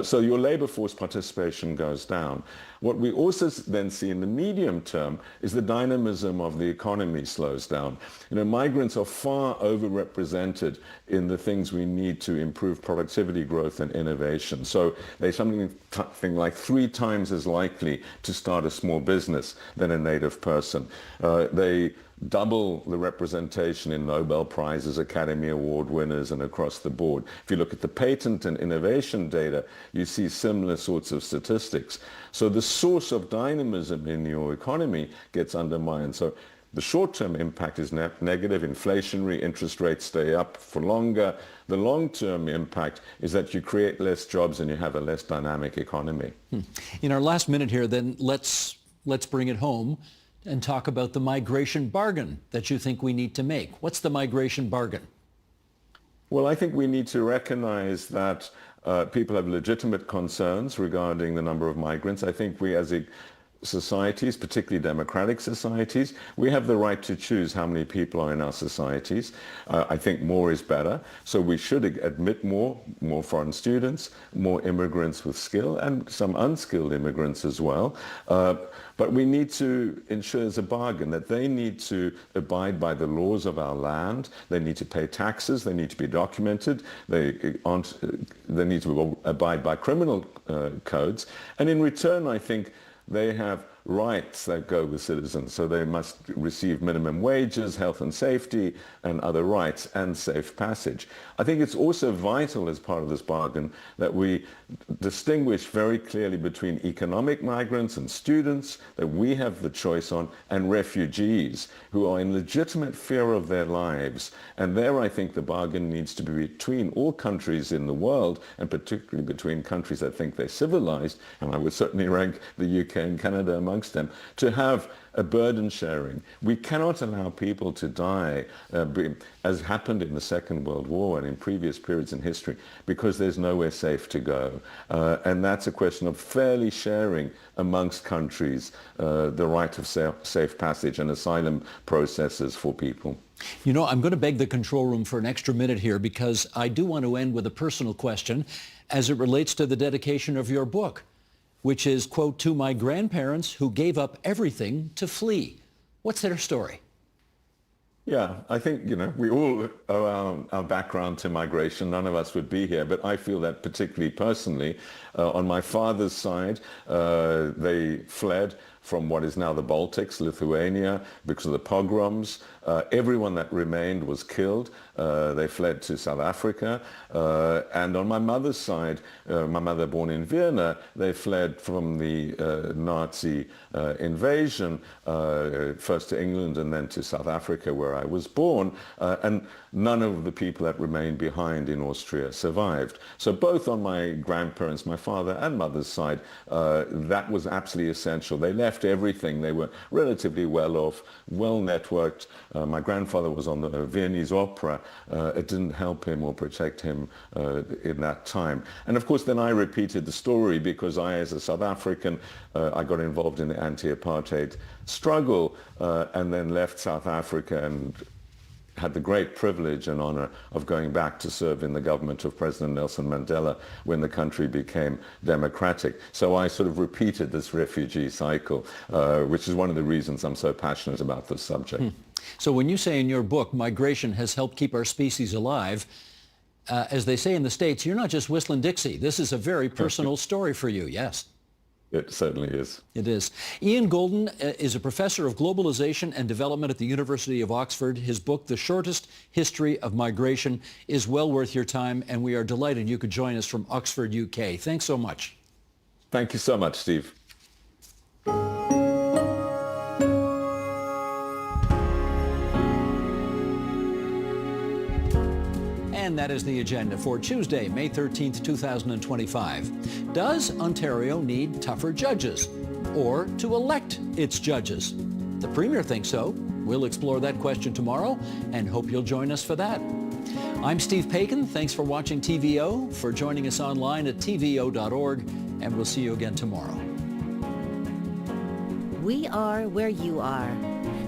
So your labor force participation goes down. What we also then see in the medium term is the dynamism of the economy slows down. Migrants are far overrepresented in the things we need to improve productivity growth and innovation. So they're something like 3 times as likely to start a small business than a native person. They double the representation in Nobel Prizes, Academy Award winners, and across the board. If you look at the patent and innovation data, you see similar sorts of statistics. So the source of dynamism in your economy gets undermined. So the short-term impact is negative, inflationary, interest rates stay up for longer. The long-term impact is that you create less jobs and you have a less dynamic economy. In our last minute here, then, let's bring it home and talk about the migration bargain that you think we need to make. What's the migration bargain? Well, I think we need to recognize that people have legitimate concerns regarding the number of migrants. I think we as societies, particularly democratic societies, we have the right to choose how many people are in our societies. I think more is better. So we should admit more foreign students, more immigrants with skill, and some unskilled immigrants as well. But we need to ensure there's a bargain, that they need to abide by the laws of our land. They need to pay taxes. They need to be documented. They need to abide by criminal codes. And in return, I think they have rights that go with citizens. So they must receive minimum wages, health and safety, and other rights, and safe passage. I think it's also vital as part of this bargain that we distinguish very clearly between economic migrants and students that we have the choice on, and refugees who are in legitimate fear of their lives. And there I think the bargain needs to be between all countries in the world, and particularly between countries that think they're civilized, and I would certainly rank the UK and Canada amongst them, to have a burden sharing. We cannot allow people to die, as happened in the Second World War and in previous periods in history, because there's nowhere safe to go. And that's a question of fairly sharing amongst countries the right of safe passage and asylum processes for people. You know, I'm going to beg the control room for an extra minute here because I do want to end with a personal question as it relates to the dedication of your book, which is, quote, to my grandparents who gave up everything to flee. What's their story? Yeah, I think, we all owe our background to migration. None of us would be here, but I feel that particularly personally. On my father's side, they fled from what is now the Baltics, Lithuania, because of the pogroms. Everyone that remained was killed. They fled to South Africa. And on my mother's side, my mother born in Vienna, they fled from the Nazi invasion, first to England and then to South Africa, where I was born. And none of the people that remained behind in Austria survived. So both on my grandparents, my father and mother's side, that was absolutely essential. They left everything. They were relatively well off, well networked. My grandfather was on the Viennese opera. It didn't help him or protect him in that time. And of course, then I repeated the story because I, as a South African, I got involved in the anti-apartheid struggle and then left South Africa and had the great privilege and honor of going back to serve in the government of President Nelson Mandela when the country became democratic. So I sort of repeated this refugee cycle, which is one of the reasons I'm so passionate about this subject. So when you say in your book, migration has helped keep our species alive, as they say in the States, you're not just whistling Dixie. This is a very personal story for you, yes? It certainly is. It is. Ian Golden is a professor of globalization and development at the University of Oxford. His book, The Shortest History of Migration, is well worth your time, and we are delighted you could join us from Oxford, UK. Thanks so much. Thank you so much, Steve. And that is the agenda for Tuesday, May 13th, 2025. Does Ontario need tougher judges or to elect its judges? The Premier thinks so. We'll explore that question tomorrow and hope you'll join us for that. I'm Steve Paikin. Thanks for watching TVO, for joining us online at tvo.org, and we'll see you again tomorrow. We are where you are.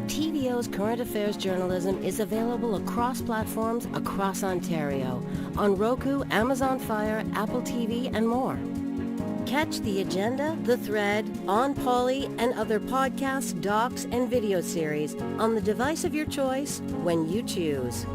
TVO's current affairs journalism is available across platforms across Ontario, on Roku, Amazon Fire, Apple TV, and more. Catch The Agenda, The Thread, On Poly, and other podcasts, docs, and video series on the device of your choice when you choose.